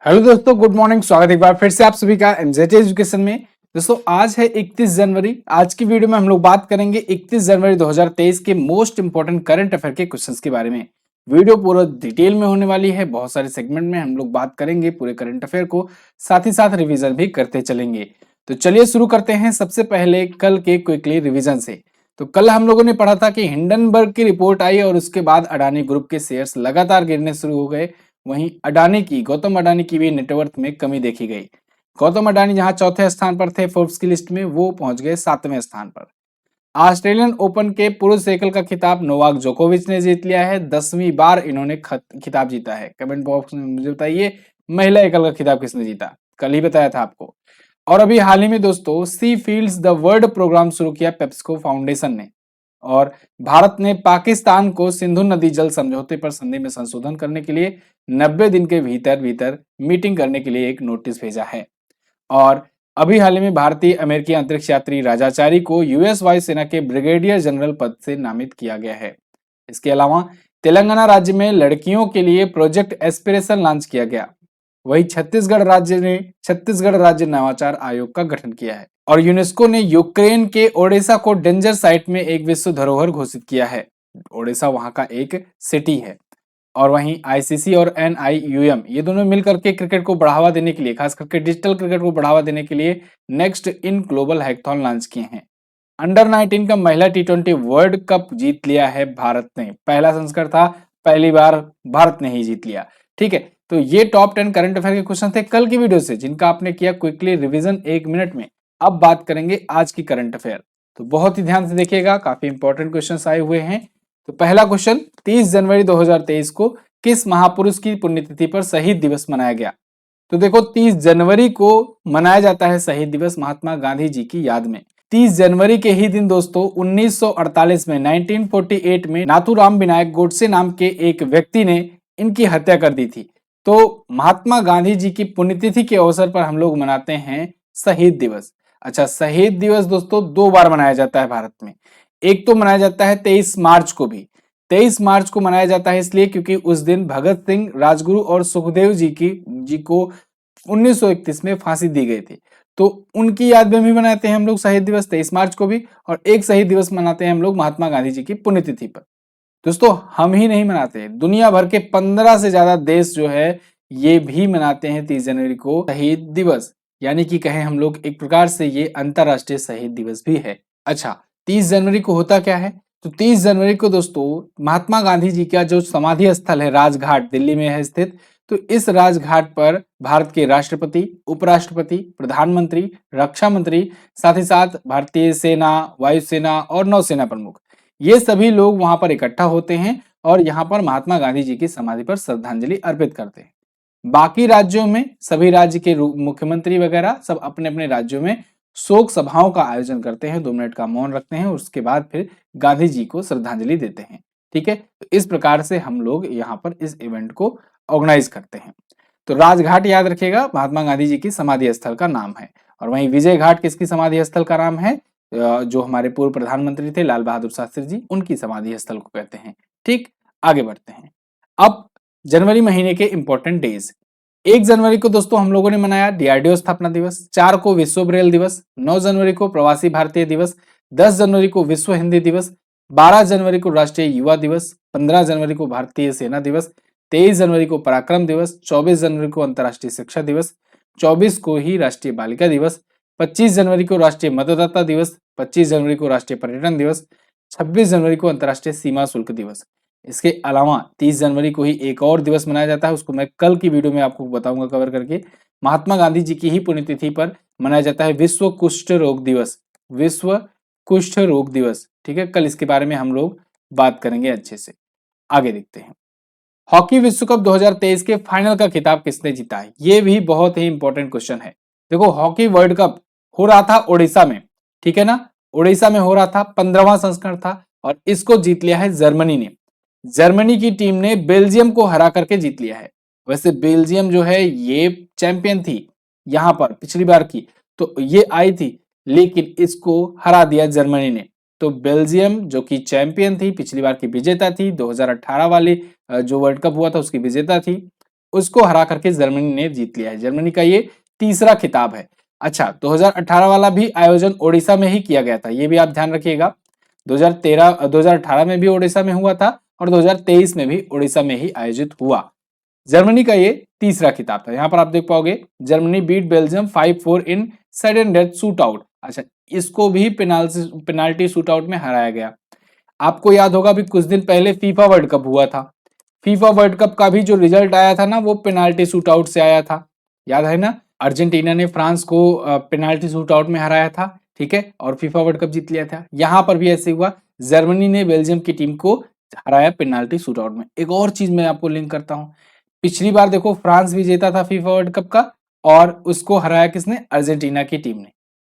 Hello दोस्तों, good morning. स्वागत है एक बार फिर से आप सभी का एमजेटी एजुकेशन में। दोस्तों आज है 31 जनवरी। आज की वीडियो में हम लोग बात करेंगे 31 जनवरी 2023 के मोस्ट इंपोर्टेंट करंट अफेयर के क्वेश्चंस के बारे में। वीडियो पूरा डिटेल में होने वाली है, बहुत सारे सेगमेंट में हम लोग बात करेंगे पूरे करंट अफेयर को, साथ ही साथ रिवीजन भी करते चलेंगे। तो चलिए शुरू करते हैं सबसे पहले कल के क्विकली रिविजन से। तो कल हम लोगों ने पढ़ा था कि हिंडनबर्ग की रिपोर्ट आई और उसके बाद अडानी ग्रुप के शेयर्स लगातार गिरने शुरू हो गए। वहीं गौतम अडानी की भी नेटवर्थ में कमी देखी गई। गौतम अडानी जहां चौथे स्थान पर थे फोर्ब्स की लिस्ट में, वो पहुंच गए 7वें स्थान पर। ऑस्ट्रेलियन ओपन के पुरुष एकल का खिताब नोवाक जोकोविच ने जीत लिया है। 10वीं बार इन्होंने खिताब जीता है। कमेंट बॉक्स में मुझे बताइए महिला एकल का खिताब किसने जीता। कल ही बताया था आपको। और अभी हाल ही में दोस्तों सी फील्ड्स द वर्ल्ड प्रोग्राम शुरू किया पेप्सिको फाउंडेशन ने। और भारत ने पाकिस्तान को सिंधु नदी जल समझौते पर संधि में संशोधन करने के लिए 90 दिन के भीतर भीतर मीटिंग करने के लिए एक नोटिस भेजा है। और अभी हाल ही में भारतीय अमेरिकी अंतरिक्ष यात्री राजाचारी को यूएस वायुसेना के ब्रिगेडियर जनरल पद से नामित किया गया है। इसके अलावा तेलंगाना राज्य में लड़कियों के लिए प्रोजेक्ट एस्पिरेशन लॉन्च किया गया। वही छत्तीसगढ़ राज्य नवाचार आयोग का गठन किया है। और यूनेस्को ने यूक्रेन के ओडेसा को डेंजर साइट में एक विश्व धरोहर घोषित किया है। ओडेसा वहां का एक सिटी है। और वहीं आईसीसी और एनआईयूएम ये दोनों मिलकर के क्रिकेट को बढ़ावा देने के लिए, खास करके डिजिटल क्रिकेट को बढ़ावा देने के लिए next in global hackathon launch किए हैं। अंडर 19 का महिला टी20 वर्ल्ड कप जीत लिया है भारत ने। पहला संस्करण था, पहली बार भारत ने ही जीत लिया। ठीक है, तो ये टॉप 10 करंट अफेयर के क्वेश्चन थे कल की वीडियो से, जिनका आपने किया क्विकली रिवीजन 1 मिनट में। अब बात करेंगे आज की करंट अफेयर। तो बहुत ही ध्यान से देखिएगा, काफी इंपॉर्टेंट क्वेश्चन आए हुए हैं। तो पहला क्वेश्चन, 30 जनवरी 2023 को किस महापुरुष की पुण्यतिथि पर शहीद दिवस मनाया गया। तो देखो 30 जनवरी को मनाया जाता है शहीद दिवस महात्मा गांधी जी की याद में। 30 जनवरी के ही दिन दोस्तों 1948 में 1948 में नाथूराम विनायक गोडसे नाम के एक व्यक्ति ने इनकी हत्या कर दी थी। तो महात्मा गांधी जी की पुण्यतिथि के अवसर पर हम लोग मनाते हैं शहीद दिवस। अच्छा, शहीद दिवस दोस्तों 2 बार मनाया जाता है भारत में। एक तो मनाया जाता है 23 मार्च को भी। 23 मार्च को मनाया जाता है इसलिए क्योंकि उस दिन भगत सिंह, राजगुरु और सुखदेव जी को 1931 में फांसी दी गई थी। तो उनकी याद में भी मनाते हैं हम लोग शहीद दिवस 23 मार्च को भी। और एक शहीद दिवस मनाते हैं हम लोग महात्मा गांधी जी की पुण्यतिथि पर। दोस्तों हम ही नहीं मनाते, दुनिया भर के 15 से ज्यादा देश जो है ये भी मनाते हैं 30 जनवरी को शहीद दिवस। यानी कि कहें हम लोग एक प्रकार से ये अंतरराष्ट्रीय शहीद दिवस भी है। अच्छा, 30 जनवरी को होता क्या है। तो 30 जनवरी को दोस्तों महात्मा गांधी जी का जो समाधि स्थल है राजघाट, दिल्ली में है स्थित। तो इस राजघाट पर भारत के राष्ट्रपति, उपराष्ट्रपति, प्रधानमंत्री, रक्षा मंत्री, साथ ही साथ भारतीय सेना, वायुसेना और नौसेना प्रमुख, ये सभी लोग वहां पर इकट्ठा होते हैं और यहाँ पर महात्मा गांधी जी की समाधि पर श्रद्धांजलि अर्पित करते हैं। बाकी राज्यों में सभी राज्य के मुख्यमंत्री वगैरह सब अपने अपने राज्यों में शोक सभाओं का आयोजन करते हैं, 2 मिनट का मौन रखते हैं और उसके बाद फिर गांधी जी को श्रद्धांजलि देते हैं। ठीक है, तो इस प्रकार से हम लोग यहाँ पर इस इवेंट को ऑर्गेनाइज करते हैं। तो राजघाट याद रखिएगा महात्मा गांधी जी की समाधि स्थल का नाम है। और वहीं विजय घाट किसकी समाधि स्थल का नाम है, जो हमारे पूर्व प्रधानमंत्री थे लाल बहादुर शास्त्री जी, उनकी समाधि स्थल को कहते हैं। ठीक, आगे बढ़ते हैं। अब जनवरी महीने के इंपॉर्टेंट डेज। 1 जनवरी को दोस्तों हम लोगों ने मनाया डीआरडीओ स्थापना दिवस। 4 को विश्व ब्रेल दिवस। 9 जनवरी को प्रवासी भारतीय दिवस। 10 जनवरी को विश्व हिंदी दिवस। 12 जनवरी को राष्ट्रीय युवा दिवस। 15 जनवरी को भारतीय सेना दिवस। 23 जनवरी को पराक्रम दिवस। 24 जनवरी को अंतर्राष्ट्रीय शिक्षा दिवस। 24 को ही राष्ट्रीय बालिका दिवस। 25 जनवरी को राष्ट्रीय मतदाता दिवस। 25 जनवरी को राष्ट्रीय पर्यटन दिवस। 26 जनवरी को अंतर्राष्ट्रीय सीमा शुल्क दिवस। इसके अलावा 30 जनवरी को ही एक और दिवस मनाया जाता है, उसको मैं कल की वीडियो में आपको बताऊंगा कवर करके। महात्मा गांधी जी की ही पुण्यतिथि पर मनाया जाता है विश्व कुष्ठ रोग दिवस। विश्व कुष्ठ रोग दिवस। ठीक है, कल इसके बारे में हम लोग बात करेंगे अच्छे से। आगे देखते हैं। हॉकी विश्व कप 2023 के फाइनल का खिताब किसने जीता है, ये भी बहुत ही इंपॉर्टेंट क्वेश्चन है। देखो हॉकी वर्ल्ड कप हो रहा था ओडिशा में, ठीक है ना, ओडिशा में हो रहा था, 15वां संस्करण था और इसको जीत लिया है जर्मनी ने। जर्मनी की टीम ने बेल्जियम को हरा करके जीत लिया है। वैसे बेल्जियम जो है ये चैंपियन थी यहां पर पिछली बार की, तो ये आई थी, लेकिन इसको हरा दिया जर्मनी ने। तो बेल्जियम जो कि चैंपियन थी, पिछली बार की विजेता थी, 2018 वाली जो वर्ल्ड कप हुआ था उसकी विजेता थी, उसको हरा करके जर्मनी ने जीत लिया है। जर्मनी का ये तीसरा खिताब है। अच्छा, 2018 वाला भी आयोजन ओडिशा में ही किया गया था, ये भी आप ध्यान रखिएगा। 2018 में भी ओडिशा में हुआ था और 2023 में भी ओडिशा में ही आयोजित हुआ। जर्मनी का ये तीसरा खिताब था। यहाँ पर आप देख पाओगे Germany beat Belgium 5-4 in sudden death shootout. अच्छा, इसको भी पेनाल्टी शूट आउट में हराया गया। आपको याद होगा भी कुछ दिन पहले फीफा वर्ल्ड कप हुआ था। फीफा वर्ल्ड कप का भी जो रिजल्ट आया था ना, वो पेनाल्टी शूट आउट से आया था, याद है ना। अर्जेंटीना ने फ्रांस को पेनाल्टी शूट आउट में हराया था, ठीक है, और फीफा वर्ल्ड कप जीत लिया था। यहां पर भी ऐसे हुआ, जर्मनी ने बेल्जियम की टीम को हराया पेनाल्टी शूट आउट में। एक और चीज मैं आपको लिंक करता हूं, पिछली बार देखो फ्रांस विजेता था फीफा वर्ल्ड कप का, और उसको हराया किसने? अर्जेंटीना की टीम ने।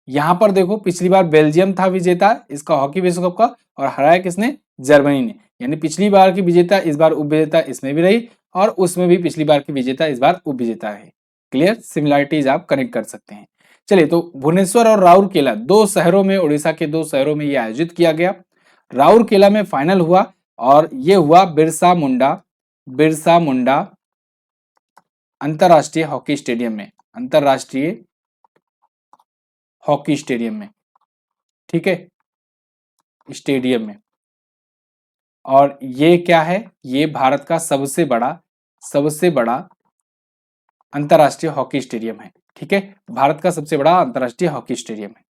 यहां पर देखो पिछली बार बेल्जियम था विजेता इसका हॉकी विश्व कप का, और हराया किसने? जर्मनी ने। यानी पिछली बार की विजेता इस बार उप विजेता इसमें भी रही, और उसमें भी पिछली बार की विजेता इस बार उप विजेता है। क्लियर? सिमिलरिटीज आप कनेक्ट कर सकते हैं। चलिए, तो भुवनेश्वर और राउरकेला, दो शहरों में, उड़ीसा के दो शहरों में ये आयोजित किया गया। राउरकेला में फाइनल हुआ, और ये हुआ बिरसा मुंडा अंतरराष्ट्रीय हॉकी स्टेडियम में, अंतरराष्ट्रीय हॉकी स्टेडियम में, ठीक है, स्टेडियम में। और ये क्या है? ये भारत का सबसे बड़ा अंतरराष्ट्रीय हॉकी स्टेडियम है, ठीक है, भारत का सबसे बड़ा अंतरराष्ट्रीय हॉकी स्टेडियम है।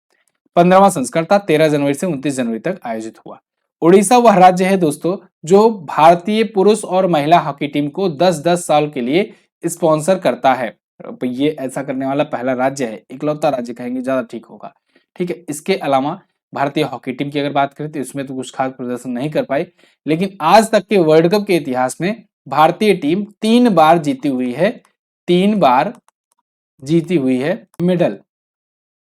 15वां संस्करण था, 13 जनवरी से 29 जनवरी तक आयोजित हुआ। उड़ीसा वह राज्य है दोस्तों जो भारतीय पुरुष और महिला हॉकी टीम को 10-10 साल के लिए स्पॉन्सर करता है। ये ऐसा करने वाला पहला राज्य है, इकलौता राज्य कहेंगे ज्यादा ठीक होगा, ठीक है। इसके अलावा भारतीय हॉकी टीम की अगर बात करें तो इसमें तो कुछ खास प्रदर्शन नहीं कर पाई, लेकिन आज तक के वर्ल्ड कप के इतिहास में भारतीय टीम 3 बार जीती हुई है, 3 बार जीती हुई है मेडल,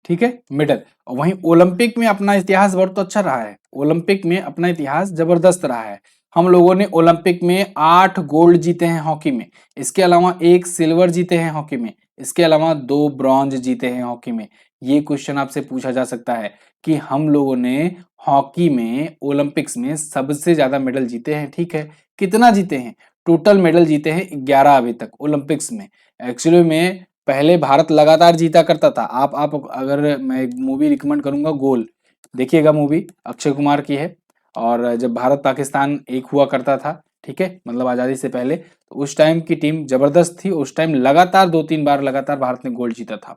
ठीक है, मेडल। और वहीं ओलंपिक में अपना इतिहास बहुत तो अच्छा रहा है, ओलंपिक में अपना इतिहास जबरदस्त रहा है। हम लोगों ने ओलंपिक में 8 गोल्ड जीते हैं हॉकी में, इसके अलावा 1 सिल्वर जीते हैं हॉकी में, इसके अलावा 2 ब्रॉन्ज जीते हैं हॉकी में। ये क्वेश्चन आपसे पूछा जा सकता है कि हम लोगों ने हॉकी में ओलंपिक्स में सबसे ज्यादा मेडल जीते हैं, ठीक है, कितना जीते हैं? टोटल मेडल जीते हैं 11 अभी तक ओलंपिक्स में। एक्चुअली में पहले भारत लगातार जीता करता था। आप अगर मैं एक मूवी रिकमेंड करूंगा, गोल, देखिएगा, मूवी अक्षय कुमार की है। और जब भारत पाकिस्तान एक हुआ करता था, ठीक है, मतलब आजादी से पहले, तो उस टाइम की टीम जबरदस्त थी। उस टाइम लगातार 2-3 बार लगातार भारत ने गोल्ड जीता था।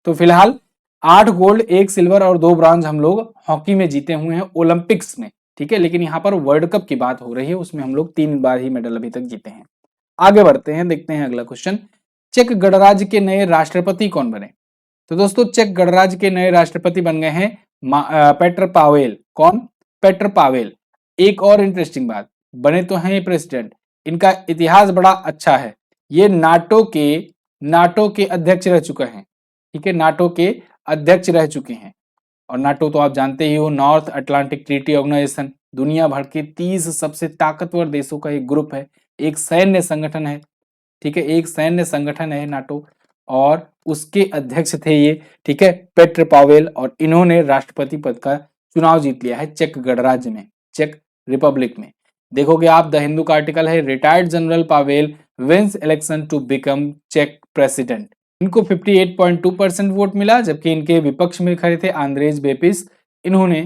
तो फिलहाल 8 गोल्ड, 1 सिल्वर और 2 ब्रॉन्ज हम लोग हॉकी में जीते हुए हैं ओलंपिक्स में, ठीक है। लेकिन यहाँ पर वर्ल्ड कप की बात हो रही है, उसमें हम लोग 3 बार ही मेडल अभी तक जीते हैं। आगे बढ़ते हैं, देखते हैं अगला क्वेश्चन। चेक गणराज्य के नए राष्ट्रपति कौन बने? तो दोस्तों चेक गणराज्य के नए राष्ट्रपति बन गए हैं पेट्र पावेल। कौन? Petr Pavel. एक और इंटरेस्टिंग बात, बने तो हैं ये प्रेसिडेंट, इनका इतिहास बड़ा अच्छा है। ये नाटो के अध्यक्ष रह चुके हैं, ठीक है, नाटो के अध्यक्ष रह चुके हैं। और नाटो तो आप जानते ही हो, नॉर्थ अटलांटिक ट्रीटी ऑर्गेनाइजेशन, दुनिया भर के 30 सबसे ताकतवर देशों का एक ग्रुप है, एक सैन्य संगठन है, ठीक है, एक सैन्य संगठन है नाटो, और उसके अध्यक्ष थे ये, ठीक है, पेट्र पावेल। और इन्होंने राष्ट्रपति पद का चुनाव जीत लिया है चेक गणराज्य में, चेक रिपब्लिक में। देखोगे आप, द हिंदू का आर्टिकल है, retired general Pavel wins election to become चेक प्रेसिडेंट। इनको 58.2% वोट मिला, जबकि इनके विपक्ष में खड़े थे आंद्रेज बेपिस, इन्होंने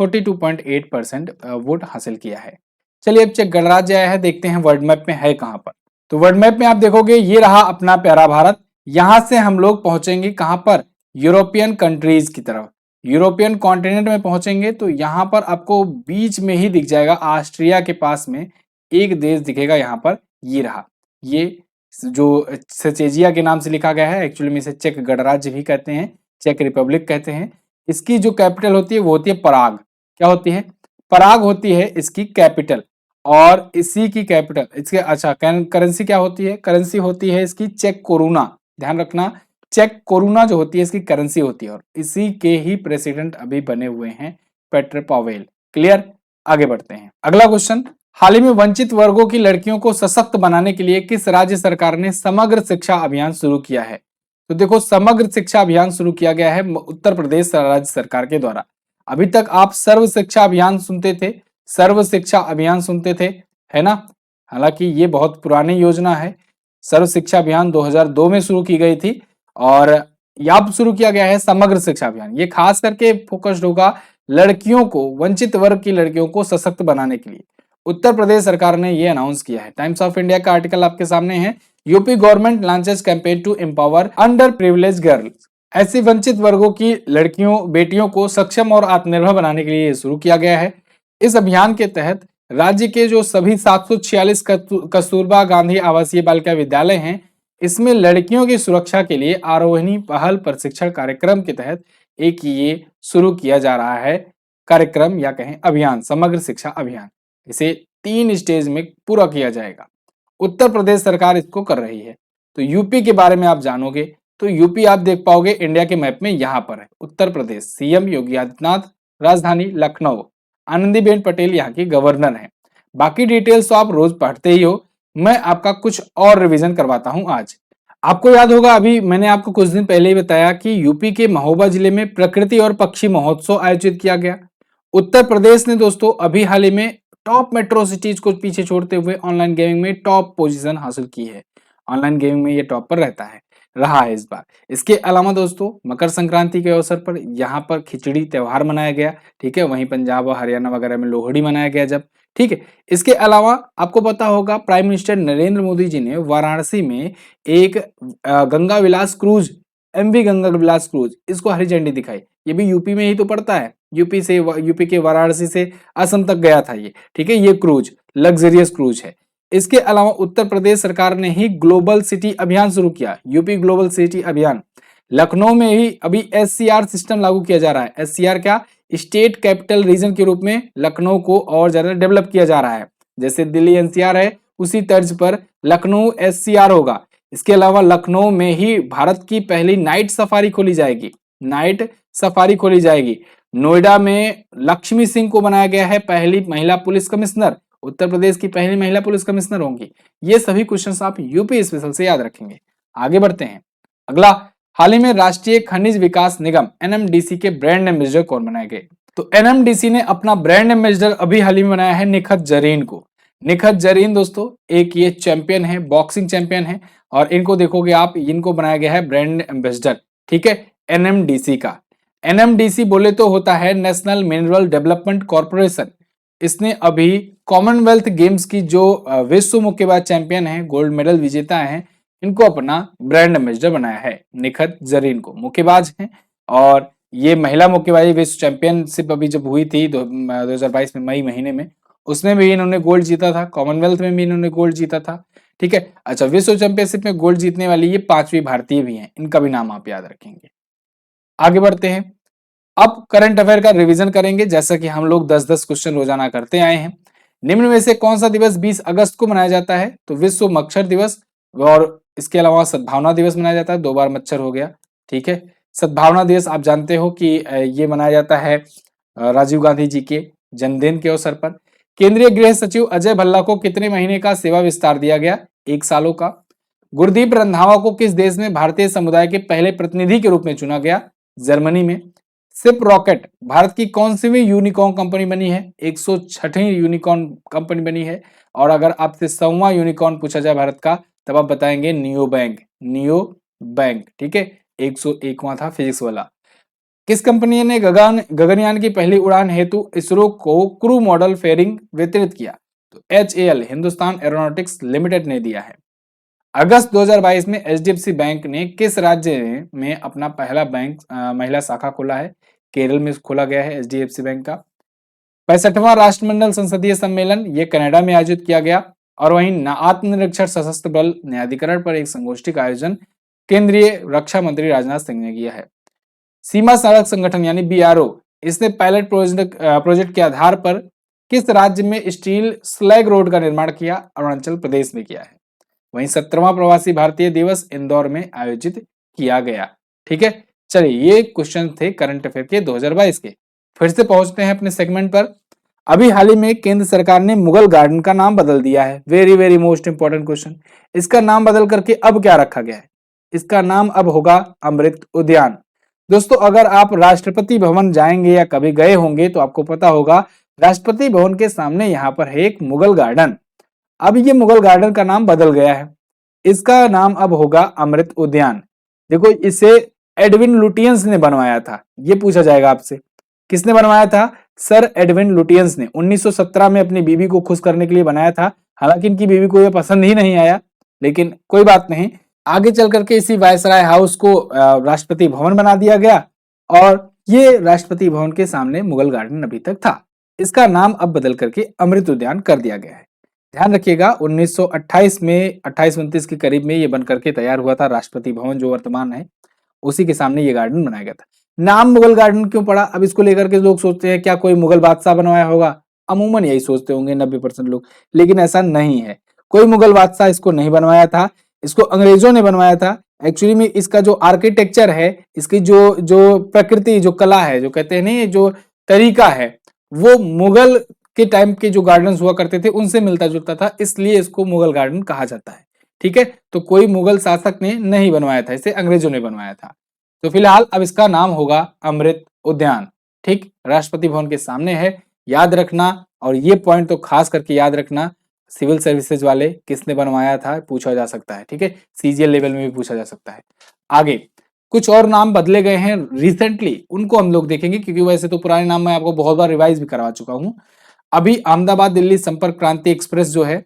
42.8% वोट हासिल किया है। चलिए अब चेक गणराज्य आया है, देखते हैं वर्ल्ड मैप में है कहां पर। तो वर्ल्ड मैप में आप देखोगे ये रहा अपना प्यारा भारत। यहां से हम लोग पहुंचेंगे कहां पर? यूरोपियन कंट्रीज की तरफ, यूरोपियन कॉन्टिनेंट में पहुंचेंगे। तो यहां पर आपको बीच में ही दिख जाएगा, ऑस्ट्रिया के पास में एक देश दिखेगा, यहां पर ये रहा, ये जो सेचेजिया के नाम से लिखा गया है, एक्चुअली में इसे चेक गणराज्य भी कहते हैं, चेक रिपब्लिक कहते हैं। इसकी जो कैपिटल होती है वो होती है पराग। क्या होती है? पराग होती है इसकी कैपिटल। और इसी की कैपिटल इसके, अच्छा, करेंसी क्या होती है? करेंसी होती है इसकी चेक कोरोना, ध्यान रखना, चेक कोरोना जो होती है इसकी करेंसी होती है। और इसी के ही प्रेसिडेंट अभी बने हुए हैं पेट्र पावेल। क्लियर? आगे बढ़ते हैं, अगला क्वेश्चन। हाल ही में वंचित वर्गों की लड़कियों को सशक्त बनाने के लिए किस राज्य सरकार ने समग्र शिक्षा अभियान शुरू किया है? तो देखो, समग्र शिक्षा अभियान शुरू किया गया है उत्तर प्रदेश राज्य सरकार के द्वारा। अभी तक आप सर्व शिक्षा अभियान सुनते थे, सर्व शिक्षा अभियान सुनते थे, है ना। हालांकि ये बहुत पुरानी योजना है। सर्व शिक्षा अभियान 2002 में शुरू की गई थी और अब शुरू किया गया है समग्र शिक्षा अभियान। ये खास करके फोकस्ड होगा लड़कियों को, वंचित वर्ग की लड़कियों को सशक्त बनाने के लिए। उत्तर प्रदेश सरकार ने ये अनाउंस किया है। टाइम्स ऑफ इंडिया का आर्टिकल आपके सामने है। UP government launches campaign to empower under privilege girls. ऐसी वंचित वर्गों की लड़कियों, बेटियों को सक्षम और आत्मनिर्भर बनाने के लिए शुरू किया गया है। इस अभियान के तहत राज्य के जो सभी 746 कस्तूरबा गांधी आवासीय बालिका विद्यालय हैं, इसमें लड़कियों की सुरक्षा के लिए आरोहिणी पहल प्रशिक्षण कार्यक्रम के तहत एक ये शुरू किया जा रहा है कार्यक्रम या कहें अभियान, समग्र शिक्षा अभियान। इसे 3 स्टेज में पूरा किया जाएगा। उत्तर प्रदेश सरकार इसको कर रही है। तो यूपी के बारे में आप जानोगे तो यूपी आप देख पाओगे इंडिया के मैप में यहां पर है। उत्तर प्रदेश, सीएम योगी आदित्यनाथ, राजधानी लखनऊ, आनंदीबेन पटेल यहाँ की गवर्नर है। बाकी डिटेल्स तो आप रोज पढ़ते ही हो, मैं आपका कुछ और रिवीजन करवाता हूं आज। आपको याद होगा, अभी मैंने आपको कुछ दिन पहले ही बताया कि यूपी के महोबा जिले में प्रकृति और पक्षी महोत्सव आयोजित किया गया। उत्तर प्रदेश ने दोस्तों अभी हाल ही में टॉप मेट्रो सिटीज को पीछे छोड़ते हुए ऑनलाइन गेमिंग में टॉप पोजीशन हासिल की है। ऑनलाइन गेमिंग में ये टॉप पर रहा है इस बार। इसके अलावा दोस्तों मकर संक्रांति के अवसर पर यहाँ पर खिचड़ी त्योहार मनाया गया, ठीक है। वहीं पंजाब और हरियाणा वगैरह में लोहड़ी मनाया गया जब, ठीक है। इसके अलावा आपको पता होगा प्राइम मिनिस्टर नरेंद्र मोदी जी ने वाराणसी में एक गंगा विलास क्रूज, एमवी गंगा विलास क्रूज, इसको हरी झंडी दिखाई। ये भी यूपी में ही तो पड़ता है, यूपी के वाराणसी से असम तक गया था ये, ठीक है। ये क्रूज लग्जरियस क्रूज है। इसके अलावा उत्तर प्रदेश सरकार ने ही ग्लोबल सिटी अभियान शुरू किया, यूपी ग्लोबल सिटी अभियान। लखनऊ में ही अभी एससीआर सिस्टम लागू किया जा रहा है। एससीआर क्या? स्टेट कैपिटल रीजन के रूप में लखनऊ को और ज्यादा डेवलप किया जा रहा है। जैसे दिल्ली एनसीआर है, उसी तर्ज पर लखनऊ एससीआर होगा। इसके अलावा लखनऊ में ही भारत की पहली नाइट सफारी खोली जाएगी, नाइट सफारी खोली जाएगी। नोएडा में लक्ष्मी सिंह को बनाया गया है पहली महिला पुलिस कमिश्नर, उत्तर प्रदेश की पहली महिला पुलिस कमिश्नर होंगी। ये सभी क्वेश्चंस आप यूपी स्पेशल से याद रखेंगे। आगे बढ़ते हैं। अगला, हाल ही में राष्ट्रीय खनिज विकास निगम एनएमडीसी के ब्रांड एम्बेसडर कौन बनाए गए? तो एनएमडीसी ने अपना ब्रांड एम्बेसडर अभी हाल ही में बनाया है निखत जरीन को। निखत जरीन दोस्तों एक ये चैंपियन है, बॉक्सिंग चैंपियन है, और इनको देखोगे आप, इनको बनाया गया है ब्रांड एम्बेसडर, ठीक है, एनएमडीसी का। एनएमडीसी बोले तो होता है नेशनल मिनरल डेवलपमेंट कॉर्पोरेशन। इसने अभी कॉमनवेल्थ गेम्स की जो विश्व मुक्केबाज चैंपियन है, गोल्ड मेडल विजेता है, इनको अपना ब्रांड एम्बेसडर बनाया है, निखत जरीन को। मुक्केबाज हैं और ये महिला मुक्केबाजी विश्व चैंपियनशिप अभी जब हुई थी 2022 में मई महीने में, उसमें भी इन्होंने गोल्ड जीता था, कॉमनवेल्थ में भी इन्होंने गोल्ड जीता था, ठीक है। अच्छा, विश्व चैंपियनशिप में गोल्ड जीतने वाली ये 5वीं भारतीय भी हैं, इनका भी नाम आप याद रखेंगे। आगे बढ़ते हैं। अब करंट अफेयर का रिवीजन करेंगे, जैसा कि हम लोग 10-10 क्वेश्चन रोजाना करते आए हैं। निम्न में से कौन सा दिवस 20 अगस्त को मनाया जाता है? तो विश्व मच्छर दिवस, और इसके अलावा सद्भावना दिवस मनाया जाता है। 2 बार मच्छर हो गया, ठीक है। सद्भावना दिवस आप जानते हो कि ये मनाया जाता है राजीव गांधी जी के जन्मदिन के अवसर पर। केंद्रीय गृह सचिव अजय भल्ला को कितने महीने का सेवा विस्तार दिया गया? 1 सालों का। गुरदीप रंधावा को किस देश में भारतीय समुदाय के पहले प्रतिनिधि के रूप में चुना गया? जर्मनी में। सिप रॉकेट भारत की कौन सी भी यूनिकॉर्न कंपनी बनी है? 106वीं यूनिकॉर्न कंपनी बनी है। और अगर आपसे 100वां यूनिकॉर्न पूछा जाए भारत का, तब आप बताएंगे नियो बैंक, ठीक है। 101वां था फिजिक्स वाला। किस कंपनी ने गगनयान की पहली उड़ान हेतु इसरो को क्रू मॉडल फेयरिंग वितरित किया? तो HAL हिंदुस्तान एरोनॉटिक्स लिमिटेड ने दिया है। अगस्त 2022 में HDFC बैंक ने किस राज्य में अपना पहला बैंक महिला शाखा खोला है? केरल में खोला गया है HDFC बैंक का। 65वां राष्ट्रमंडल संसदीय सम्मेलन ये कनाडा में आयोजित किया गया। और वहीं आत्मनिरीक्षण सशस्त्र बल न्यायाधिकरण पर एक संगोष्ठी का आयोजन केंद्रीय रक्षा मंत्री राजनाथ सिंह ने किया है। सीमा सड़क संगठन यानी BRO, इसने पायलट प्रोजेक्ट के आधार पर किस राज्य में स्टील स्लैग रोड का निर्माण किया? अरुणाचल प्रदेश में किया है। वहीं 17वां प्रवासी भारतीय दिवस इंदौर में आयोजित किया गया, ठीक है। चलिए, ये क्वेश्चन थे करंट अफेयर के 2022 के। फिर से पहुंचते हैं अपने सेगमेंट पर। अभी हाल ही में केंद्र सरकार ने मुगल गार्डन का नाम बदल दिया है। Very very most important question. इसका नाम बदल करके अब क्या रखा गया है? इसका नाम अब होगा अमृत उद्यान। दोस्तों, अगर आप राष्ट्रपति भवन जाएंगे या कभी गए होंगे तो आपको पता होगा राष्ट्रपति भवन के सामने यहाँ पर है एक मुगल गार्डन। अब ये मुगल गार्डन का नाम बदल गया है। इसका नाम अब होगा अमृत उद्यान। देखो इसे एडविन लुटियंस ने बनवाया था, ये पूछा जाएगा आपसे, किसने बनवाया था? सर एडविन लुटियंस ने 1917 में अपनी बीवी को खुश करने के लिए बनाया था। हालांकि इनकी बीवी को यह पसंद ही नहीं आया, लेकिन कोई बात नहीं। आगे चल करके इसी वायसराय हाउस को राष्ट्रपति भवन बना दिया गया और ये राष्ट्रपति भवन के सामने मुगल गार्डन अभी तक था। इसका नाम अब बदल करके अमृत उद्यान कर दिया गया है। ध्यान रखिएगा 1928 में 28-29 के करीब में ये बन करके तैयार हुआ था राष्ट्रपति भवन जो वर्तमान है, उसी के सामने ये गार्डन बनाया गया था। नाम मुगल गार्डन क्यों पड़ा? अब इसको लेकर के लोग सोचते हैं क्या कोई मुगल बादशाह बनवाया होगा, अमूमन यही सोचते होंगे 90% लोग, लेकिन ऐसा नहीं है। कोई मुगल बादशाह इसको नहीं बनवाया था, इसको अंग्रेजों ने बनवाया था। एक्चुअली में इसका जो आर्किटेक्चर है, इसकी जो जो प्रकृति, जो कला है, जो कहते हैं नहीं, जो तरीका है, वो मुगल के टाइम के जो गार्डन्स हुआ करते थे उनसे मिलता जुलता था, इसलिए इसको मुगल गार्डन कहा जाता है। ठीक है, तो कोई मुगल शासक ने नहीं बनवाया था, इसे अंग्रेजों ने बनवाया था। तो फिलहाल अब इसका नाम होगा अमृत उद्यान। ठीक, राष्ट्रपति भवन के सामने है, याद रखना। और ये पॉइंट तो खास करके याद रखना, सिविल सर्विसेज वाले किसने बनवाया था पूछा जा सकता है। ठीक है, सीजीएल लेवल में भी पूछा जा सकता है। आगे कुछ और नाम बदले गए हैं रिसेंटली, उनको हम लोग देखेंगे, क्योंकि वैसे तो पुराने नाम मैं आपको बहुत बार रिवाइज भी करवा चुका हूं। अभी अहमदाबाद दिल्ली संपर्क क्रांति एक्सप्रेस जो है,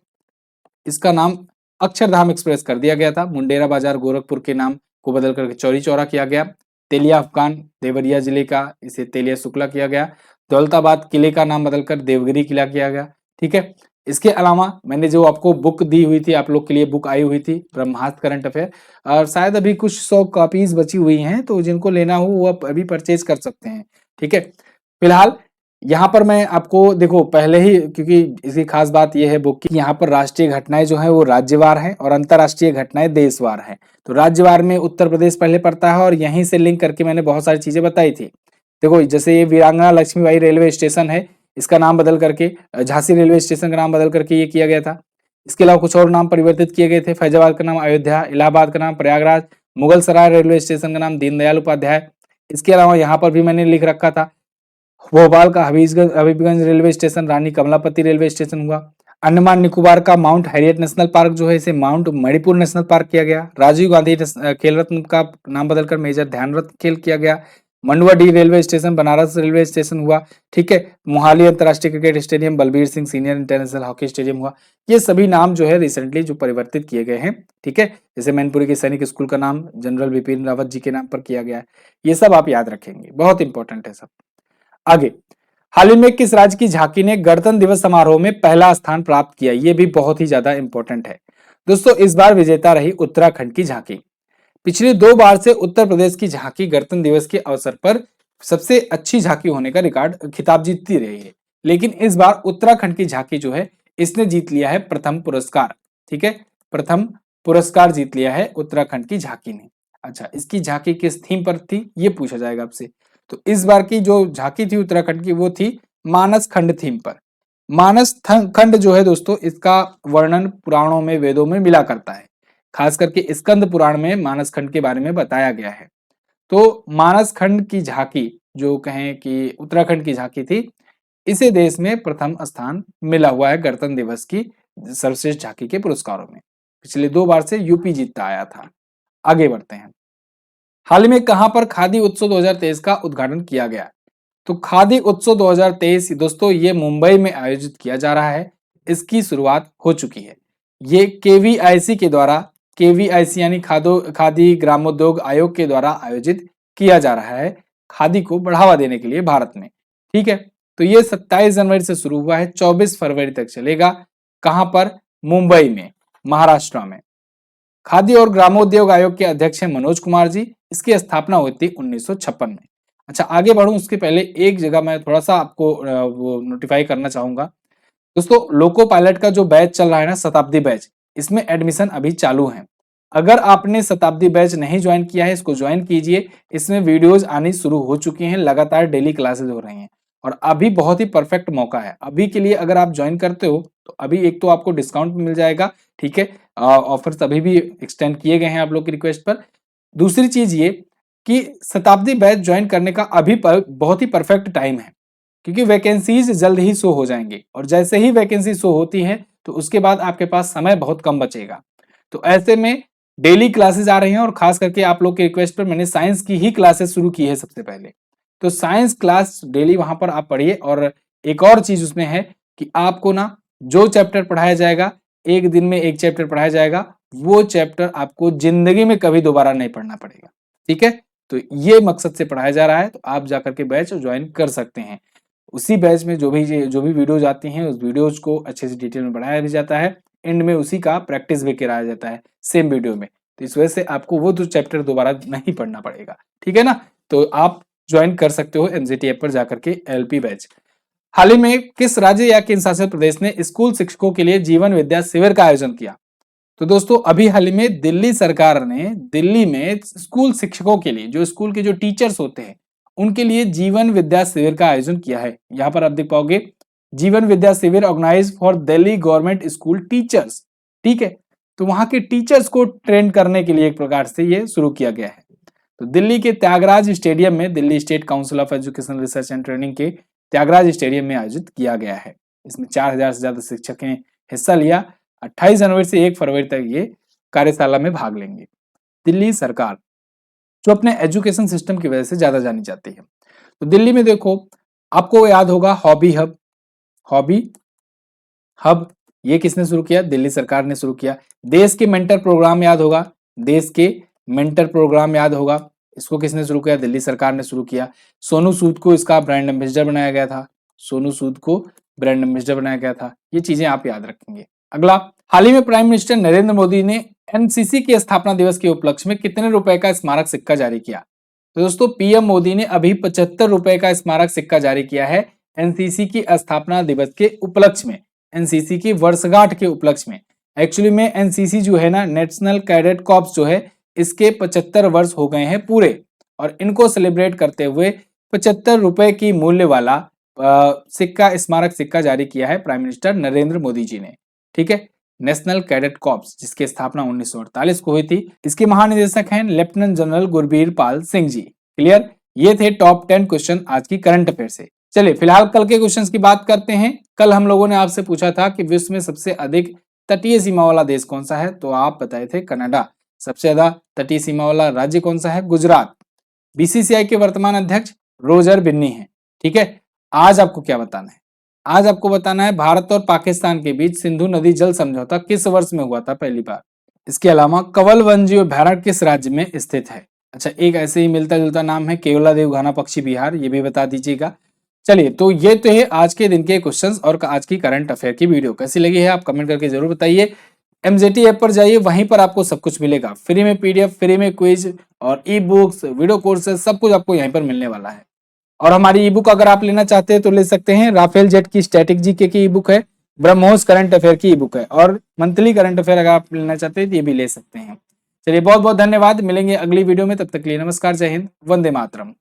इसका नाम अक्षरधाम एक्सप्रेस कर दिया गया था। मुंडेरा बाजार गोरखपुर के नाम को बदल करके चौरी चौरा किया गया। तेलिया अफगान देवरिया जिले का, इसे तेलिया शुक्ला किया गया। दौलताबाद किले का नाम बदलकर देवगिरी किला किया गया। ठीक है, इसके अलावा मैंने जो आपको बुक दी हुई थी, आप लोग के लिए बुक आई हुई थी ब्रह्मास्त्र करंट अफेयर, और शायद अभी कुछ 100 कॉपीज बची हुई हैं, तो जिनको लेना हो वो आप अभी परचेज कर सकते हैं। ठीक है, फिलहाल यहाँ पर मैं आपको देखो पहले ही, क्योंकि इसकी खास बात यह है बुक की, यहाँ पर राष्ट्रीय घटनाएं जो है वो राज्यवार है और अंतरराष्ट्रीय घटनाएं देशवार है। तो राज्यवार में उत्तर प्रदेश पहले पड़ता है और यहीं से लिंक करके मैंने बहुत सारी चीजें बताई थी। देखो जैसे ये वीरांगना लक्ष्मीबाई रेलवे स्टेशन है, इसका नाम बदल करके झांसी रेलवे स्टेशन का नाम बदल करके ये किया गया था। इसके अलावा कुछ और नाम परिवर्तित किए गए थे। फैजाबाद का नाम अयोध्या, इलाहाबाद का नाम प्रयागराज, मुगल सराय रेलवे स्टेशन का नाम दीनदयाल उपाध्याय। इसके अलावा यहाँ पर भी मैंने लिख रखा था भोपाल का हबीबगंज रेलवे स्टेशन रानी कमलापति रेलवे स्टेशन हुआ। अंडमान निकोबार का माउंट हैरियट नेशनल पार्क जो है इसे माउंट मणिपुर नेशनल पार्क किया गया। राजीव गांधी खेल रत्न का नाम बदलकर मेजर ध्यानरत्न खेल किया गया। मंडुआ D railway station Banaras railway station हुआ। ठीक है, मोहाली अंतर्राष्ट्रीय cricket stadium Balbir Singh senior international hockey stadium हुआ। ये सभी नाम जो है रिसेंटली जो परिवर्तित किए गए हैं। ठीक है, जैसे मैनपुरी के सैनिक स्कूल का नाम जनरल बिपिन रावत जी के नाम पर किया गया है। ये सब आप याद रखेंगे, बहुत इंपॉर्टेंट है सब। आगे, हाल ही में किस राज्य की झांकी ने गणतंत्र दिवस समारोह में पहला स्थान प्राप्त किया? ये भी बहुत ही ज्यादा इंपॉर्टेंट है दोस्तों। इस बार विजेता रही उत्तराखंड की झांकी। पिछली 2 बार से उत्तर प्रदेश की झांकी गणतंत्र दिवस के अवसर पर सबसे अच्छी झांकी होने का रिकॉर्ड खिताब जीतती रही है, लेकिन इस बार उत्तराखंड की झांकी जो है इसने जीत लिया है प्रथम पुरस्कार। ठीक है, प्रथम पुरस्कार जीत लिया है उत्तराखंड की झांकी ने। अच्छा, इसकी झांकी किस थीम पर थी ये पूछा जाएगा आपसे। तो इस बार की जो झांकी थी उत्तराखंड की वो थी मानस खंड थीम पर। मानस खंड जो है दोस्तों, इसका वर्णन पुराणों में वेदों में मिला करता है। खास करके स्कंद पुराण में मानस खंड के बारे में बताया गया है। तो मानस खंड की झांकी जो कहें कि उत्तराखंड की झांकी थी, इसे देश में प्रथम स्थान मिला हुआ है गणतंत्र दिवस की सर्वश्रेष्ठ झांकी के पुरस्कारों में। पिछले 2 बार से यूपी जीतता आया था। आगे बढ़ते हैं। हाल ही में कहां पर खादी उत्सव 2023 का उद्घाटन किया गया? तो खादी उत्सव 2023 दोस्तों ये मुंबई में आयोजित किया जा रहा है। इसकी शुरुआत हो चुकी है। ये केवीआईसी के द्वारा, केवीआईसी यानी खादी ग्रामोद्योग आयोग के द्वारा आयोजित किया जा रहा है, खादी को बढ़ावा देने के लिए भारत में। ठीक है, तो ये 27 जनवरी से शुरू हुआ है, 24 फरवरी तक चलेगा। कहां पर? मुंबई में, महाराष्ट्र में। खादी और ग्रामोद्योग आयोग के अध्यक्ष हैं मनोज कुमार जी। इसकी स्थापना हुई थी 1956 में। अच्छा, आगे बढ़ूं उसके पहले एक जगह मैं थोड़ा सा आपको वो नोटिफाई करना चाहूंगा दोस्तों। लोको पायलट का जो बैच चल रहा है ना, शताब्दी बैच, इसमें एडमिशन अभी चालू है। अगर आपने शताब्दी बैच नहीं ज्वाइन किया है, इसको ज्वाइन कीजिए। इसमें वीडियोज आनी शुरू हो चुकी हैं, लगातार डेली क्लासेस हो रही हैं और अभी बहुत ही परफेक्ट मौका है। अभी के लिए अगर आप ज्वाइन करते हो तो अभी एक तो आपको डिस्काउंट मिल जाएगा। ठीक है, ऑफर्स अभी भी एक्सटेंड किए गए हैं आप लोग की रिक्वेस्ट पर। दूसरी चीज ये कि शताब्दी बैच ज्वाइन करने का अभी बहुत ही परफेक्ट टाइम है, क्योंकि वैकेंसीज जल्द ही शो हो जाएंगे और जैसे ही वैकेंसी शो होती है तो उसके बाद आपके पास समय बहुत कम बचेगा। तो ऐसे में डेली क्लासेस आ रही हैं और खास करके आप लोग के रिक्वेस्ट पर मैंने साइंस की ही क्लासेस शुरू की है सबसे पहले। तो साइंस क्लास डेली वहां पर आप पढ़िए। और एक और चीज उसमें है कि आपको ना जो चैप्टर पढ़ाया जाएगा, एक दिन में एक चैप्टर पढ़ाया जाएगा, वो चैप्टर आपको जिंदगी में कभी दोबारा नहीं पढ़ना पड़ेगा। ठीक है, तो ये मकसद से पढ़ाया जा रहा है। तो आप जाकर के बैच ज्वाइन कर सकते हैं। उसी बैच में जो भी वीडियोज आती हैं उस वीडियोज को अच्छे से डिटेल में बढ़ाया भी जाता है। एंड में उसी का प्रैक्टिस भी कराया जाता है सेम वीडियो में। तो इस वजह से आपको वो चैप्टर दोबारा नहीं पढ़ना पड़ेगा। ठीक है ना, तो आप ज्वाइन कर सकते हो एमजेटी ऐप पर जाकर के एलपी बैच। हाल ही में किस राज्य या केंद्र शासित प्रदेश ने स्कूल शिक्षकों के लिए जीवन विद्या शिविर का आयोजन किया? तो दोस्तों अभी हाल ही में दिल्ली सरकार ने दिल्ली में स्कूल शिक्षकों के लिए, जो स्कूल के जो टीचर्स होते हैं, उनके लिए जीवन विद्या शिविर का आयोजन किया है। यहां पर आप देख पाओगे Jeevan Vidya Shivir organize for Delhi government school teachers. ठीक है, तो वहां के टीचर्स को ट्रेन करने के लिए एक प्रकार से ये शुरू किया गया है। तो दिल्ली के त्यागराज स्टेडियम में Delhi state council of education research and training के त्यागराज स्टेडियम में आयोजित किया गया है। इसमें 4000 से ज्यादा शिक्षक ने हिस्सा लिया। 28 जनवरी से 1 फरवरी तक ये कार्यशाला में भाग लेंगे। दिल्ली सरकार जो अपने एजुकेशन सिस्टम की वजह से ज्यादा जानी जाती है। तो दिल्ली में देखो, आपको याद होगा हॉबी हब ये किसने शुरू किया? दिल्ली सरकार ने शुरू किया। देश के मेंटर प्रोग्राम याद होगा, देश के मेंटर प्रोग्राम याद होगा, इसको किसने शुरू किया? दिल्ली सरकार ने शुरू किया। सोनू सूद को इसका ब्रांड एम्बेसडर बनाया गया था। सोनू सूद को ब्रांड एम्बेसडर बनाया गया था। ये चीजें आप याद रखेंगे। अगला, हाल ही में प्राइम मिनिस्टर नरेंद्र मोदी ने एनसीसी के स्थापना दिवस के उपलक्ष्य में कितने रुपए का स्मारक सिक्का जारी किया? तो दोस्तों पीएम मोदी ने अभी 75 रुपए का स्मारक सिक्का जारी किया है एनसीसी की स्थापना दिवस के उपलक्ष्य में, एनसीसी की वर्षगांठ के उपलक्ष्य में। एक्चुअली में एनसीसी जो है ना, नेशनल कैडेट कॉर्प्स जो है, इसके 75 वर्ष हो गए हैं पूरे, और इनको सेलिब्रेट करते हुए 75 रुपए की मूल्य वाला सिक्का, स्मारक सिक्का जारी किया है प्राइम मिनिस्टर नरेंद्र मोदी जी ने। ठीक है, नेशनल कैडेट कॉर्प्स जिसकी स्थापना 1948 को हुई थी। इसके महानिदेशक हैं lieutenant general Gurbir Pal Singh ji. Clear, ये थे टॉप 10 क्वेश्चन आज की करंट अफेयर से। चलिए फिलहाल कल के क्वेश्चंस की बात करते हैं। कल हम लोगों ने आपसे पूछा था कि विश्व में सबसे अधिक तटीय सीमा वाला देश कौन सा है, तो आप बताए थे कनाडा। सबसे ज्यादा तटीय सीमा वाला राज्य कौन सा है? गुजरात। बीसीसीआई के वर्तमान अध्यक्ष रोजर बिन्नी है। ठीक है, आज आपको क्या बताना है? आज आपको बताना है भारत और पाकिस्तान के बीच सिंधु नदी जल समझौता किस वर्ष में हुआ था पहली बार। इसके अलावा कंवल वन्यजीव अभयारण्य किस राज्य में स्थित है? अच्छा, एक ऐसे ही मिलता जुलता नाम है केवलादेव घाना पक्षी विहार, ये भी बता दीजिएगा। चलिए, तो ये तो है आज के दिन के क्वेश्चंस और आज की करंट अफेयर की वीडियो। कैसी लगी है आप कमेंट करके जरूर बताइए। एमजेटी ऐप पर जाइए, वहीं पर आपको सब कुछ मिलेगा फ्री में, पीडीएफ फ्री में, क्विज और ई बुक्स, वीडियो कोर्सेज, सब कुछ आपको यहीं पर मिलने वाला है। और हमारी ई बुक अगर आप लेना चाहते हैं तो ले सकते हैं। राफेल जेट की स्टैटिक जीके की ई बुक है, ब्रह्मोस करंट अफेयर की ई बुक है, और मंथली करंट अफेयर अगर आप लेना चाहते हैं तो ये भी ले सकते हैं। चलिए बहुत बहुत धन्यवाद, मिलेंगे अगली वीडियो में, तब तक के लिए नमस्कार, जय हिंद, वंदे मातरम।